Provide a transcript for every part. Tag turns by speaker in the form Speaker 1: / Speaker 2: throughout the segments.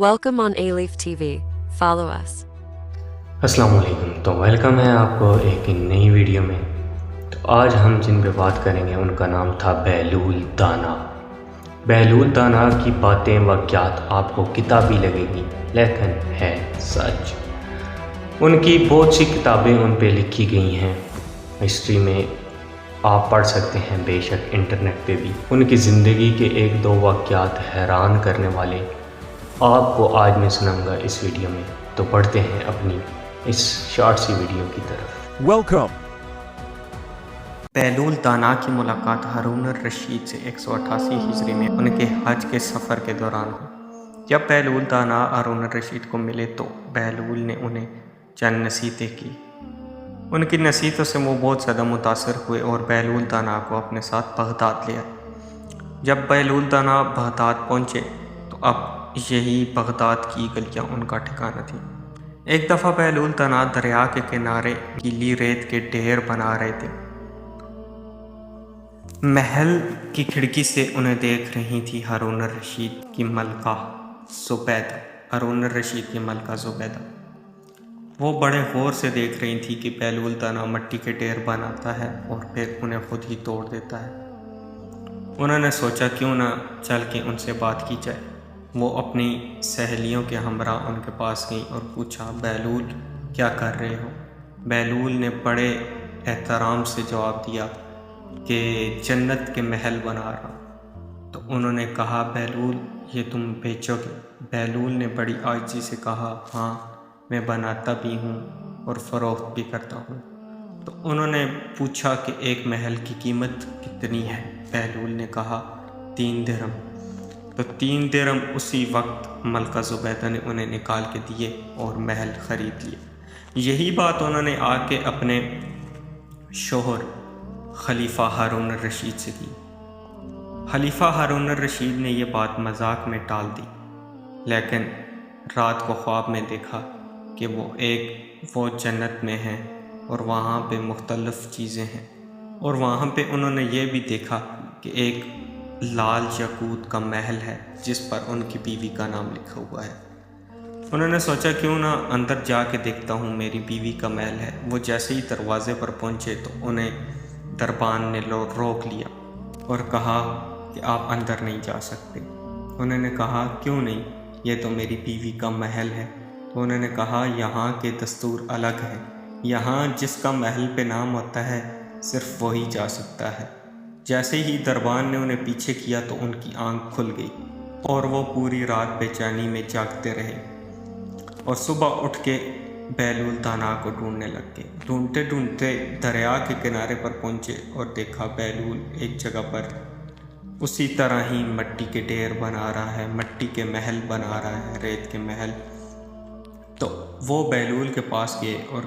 Speaker 1: Welcome on A-Leaf TV. Follow us.
Speaker 2: السلام علیکم، تو ویلکم ہے آپ کو ایک نئی ویڈیو میں۔ تو آج ہم جن پہ بات کریں گے ان کا نام تھا بہلول دانا۔ بہلول دانا کی باتیں واقعات آپ کو کتابی لگے گی لیکن ہے سچ۔ ان کی بہت سی کتابیں ان پہ لکھی گئی ہیں، ہسٹری میں آپ پڑھ سکتے ہیں، بے شک انٹرنیٹ پہ بھی۔ ان کی زندگی کے ایک دو واقعات حیران کرنے والے آپ کو آج میں سناؤں گا اس ویڈیو میں۔ تو بڑھتے ہیں اپنی اس شارٹ سی ویڈیو کی طرف۔
Speaker 3: Welcome.
Speaker 2: بہلول دانا کی ملاقات ہارون الرشید سے 188 ہجری میں ان کے حج کے سفر کے دوران ہوئی۔ جب بہلول دانا ہارون الرشید کو ملے تو بہلول نے انہیں چند نصیحتیں کی۔ ان کی نصیحتوں سے وہ بہت زیادہ متاثر ہوئے اور بہلول دانا کو اپنے ساتھ بغداد لے آئے۔ جب بہلول دانا بغداد پہنچے تو اب یہی بغداد کی گلیاں ان کا ٹھکانہ تھی۔ ایک دفعہ بہلول دانا دریا کے کنارے گیلی ریت کے ڈھیر بنا رہے تھے۔ محل کی کھڑکی سے انہیں دیکھ رہی تھی ہارون الرشید کی ملکہ زبیدہ۔ ہارون الرشید کی ملکہ زبیدہ وہ بڑے غور سے دیکھ رہی تھی کہ بہلول دانا مٹی کے ڈھیر بناتا ہے اور پھر انہیں خود ہی توڑ دیتا ہے۔ انہوں نے سوچا کیوں نہ چل کے ان سے بات کی جائے۔ وہ اپنی سہیلیوں کے ہمراہ ان کے پاس گئیں اور پوچھا، بہلول کیا کر رہے ہو؟ بہلول نے بڑے احترام سے جواب دیا کہ جنت کے محل بنا رہا ہوں۔ تو انہوں نے کہا، بہلول یہ تم بیچو گے؟ بہلول نے بڑی عاجزی سے کہا، ہاں میں بناتا بھی ہوں اور فروخت بھی کرتا ہوں۔ تو انہوں نے پوچھا کہ ایک محل کی قیمت کتنی ہے؟ بہلول نے کہا 3 درہم۔ تو 3 درہم اسی وقت ملکہ زبیدہ نے انہیں نکال کے دیے اور محل خرید لیے۔ یہی بات انہوں نے آ کے اپنے شوہر خلیفہ ہارون الرشید سے کی۔ خلیفہ ہارون الرشید نے یہ بات مذاق میں ٹال دی، لیکن رات کو خواب میں دیکھا کہ وہ جنت میں ہیں اور وہاں پہ مختلف چیزیں ہیں، اور وہاں پہ انہوں نے یہ بھی دیکھا کہ ایک لال یاقوت کا محل ہے جس پر ان کی بیوی کا نام لکھا ہوا ہے۔ انہوں نے سوچا کیوں نہ اندر جا کے دیکھتا ہوں، میری بیوی کا محل ہے۔ وہ جیسے ہی دروازے پر پہنچے تو انہیں دربان نے روک لیا اور کہا کہ آپ اندر نہیں جا سکتے۔ انہوں نے کہا کیوں نہیں؟ یہ تو میری بیوی کا محل ہے۔ تو انہوں نے کہا یہاں کے دستور الگ ہے، یہاں جس کا محل پہ نام ہوتا ہے صرف وہی جا سکتا ہے۔ جیسے ہی دربان نے انہیں پیچھے کیا تو ان کی آنکھ کھل گئی اور وہ پوری رات بے چینی میں جاگتے رہے اور صبح اٹھ کے بہلول دانا کو ڈھونڈنے لگ گئے۔ ڈھونڈتے ڈھونڈتے دریا کے کنارے پر پہنچے اور دیکھا بہلول ایک جگہ پر اسی طرح ہی مٹی کے ڈھیر بنا رہا ہے، مٹی کے محل بنا رہا ہے، ریت کے محل۔ تو وہ بہلول کے پاس گئے اور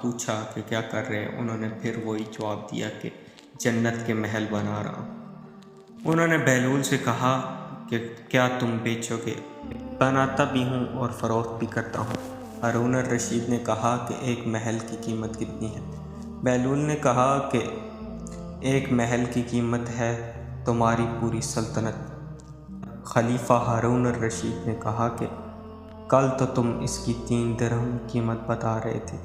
Speaker 2: پوچھا کہ کیا کر رہے ہیں؟ انہوں نے پھر وہی جواب دیا کہ جنت کے محل بنا رہا ہوں۔ انہوں نے بہلول سے کہا کہ کیا تم بیچو گے؟ بناتا بھی ہوں اور فروخت بھی کرتا ہوں۔ ہارون الرشید نے کہا کہ ایک محل کی قیمت کتنی ہے؟ بہلول نے کہا کہ ایک محل کی قیمت ہے تمہاری پوری سلطنت۔ خلیفہ ہارون الرشید نے کہا کہ کل تو تم اس کی 3 درہم قیمت بتا رہے تھے۔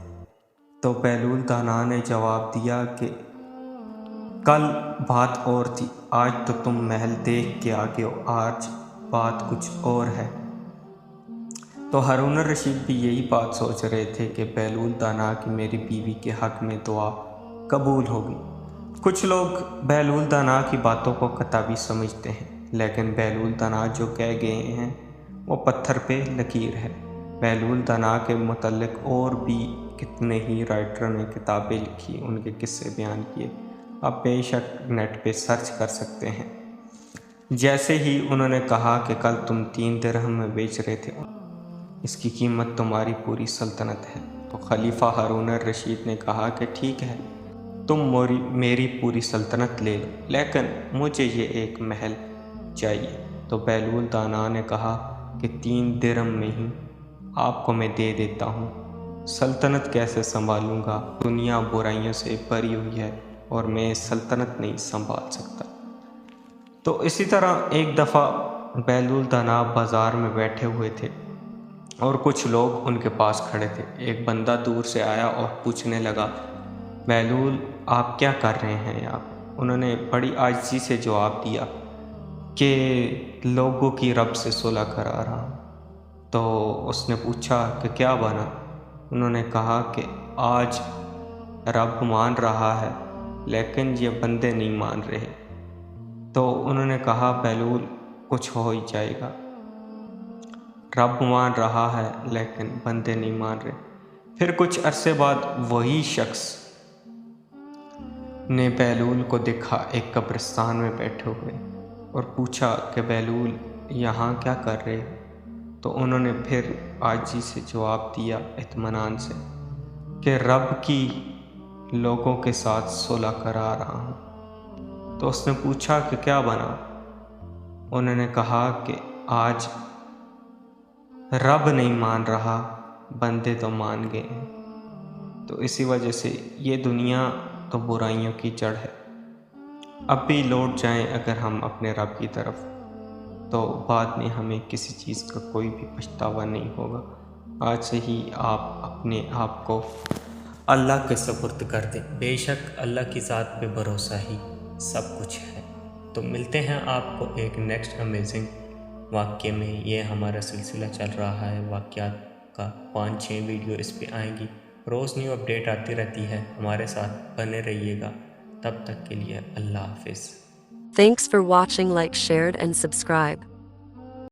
Speaker 2: تو بہلول دانا نے جواب دیا کہ کل بات اور تھی، آج تو تم محل دیکھ کے آگے ہو، آج بات کچھ اور ہے۔ تو ہارون الرشید بھی یہی بات سوچ رہے تھے کہ بہلول دانا کی میری بیوی کے حق میں دعا قبول ہوگی۔ کچھ لوگ بہلول دانا کی باتوں کو کتابی سمجھتے ہیں، لیکن بہلول دانا جو کہہ گئے ہیں وہ پتھر پہ لکیر ہے۔ بہلول دانا کے متعلق اور بھی کتنے ہی رائٹروں نے کتابیں لکھی، ان کے قصے بیان کیے، آپ بے شک نیٹ پہ سرچ کر سکتے ہیں۔ جیسے ہی انہوں نے کہا کہ کل تم 3 درہم میں بیچ رہے تھے، اس کی قیمت تمہاری پوری سلطنت ہے، تو خلیفہ ہارون الرشید نے کہا کہ ٹھیک ہے، تم میری پوری سلطنت لے لو، لیکن مجھے یہ ایک محل چاہیے۔ تو بہلول دانا نے کہا کہ 3 درہم میں ہی آپ کو میں دے دیتا ہوں، سلطنت کیسے سنبھالوں گا؟ دنیا برائیوں سے بھری ہوئی ہے اور میں سلطنت نہیں سنبھال سکتا۔ تو اسی طرح ایک دفعہ بہلول دانا بازار میں بیٹھے ہوئے تھے اور کچھ لوگ ان کے پاس کھڑے تھے۔ ایک بندہ دور سے آیا اور پوچھنے لگا، بہلول آپ کیا کر رہے ہیں یہاں؟ انہوں نے بڑی عاجزی سے جواب دیا کہ لوگوں کی رب سے صلح کرا رہا ہوں۔ تو اس نے پوچھا کہ کیا بنا؟ انہوں نے کہا کہ آج رب مان رہا ہے لیکن یہ بندے نہیں مان رہے۔ تو انہوں نے کہا بہلول کچھ ہو ہی جائے گا، رب مان رہا ہے لیکن بندے نہیں مان رہے۔ پھر کچھ عرصے بعد وہی شخص نے بہلول کو دیکھا ایک قبرستان میں بیٹھے ہوئے اور پوچھا کہ بہلول یہاں کیا کر رہے ہو؟ تو انہوں نے پھر عاجزی سے جواب دیا اطمینان سے کہ رب کی لوگوں کے ساتھ صلح کرا رہا ہوں۔ تو اس نے پوچھا کہ کیا بنا؟ انہوں نے کہا کہ آج رب نہیں مان رہا، بندے تو مان گئے ہیں۔ تو اسی وجہ سے یہ دنیا تو برائیوں کی جڑ ہے۔ اب بھی لوٹ جائیں اگر ہم اپنے رب کی طرف، تو بعد میں ہمیں کسی چیز کا کوئی بھی پچھتاوا نہیں ہوگا۔ آج سے ہی آپ اپنے آپ کو اللہ کے سپرد کر دیں۔ بے شک اللہ کی ذات پہ بھروسہ ہی سب کچھ ہے۔ تو ملتے ہیں آپ کو ایک نیکسٹ امیزنگ واقعے میں۔ یہ ہمارا سلسلہ چل رہا ہے واقعات کا، 5-6 ویڈیو اس پہ آئیں گی، روز نیو اپڈیٹ آتی رہتی ہے، ہمارے ساتھ بنے رہیے گا۔ تب تک کے لیے اللہ حافظ۔
Speaker 1: Thanks for watching, like, shared, and subscribe.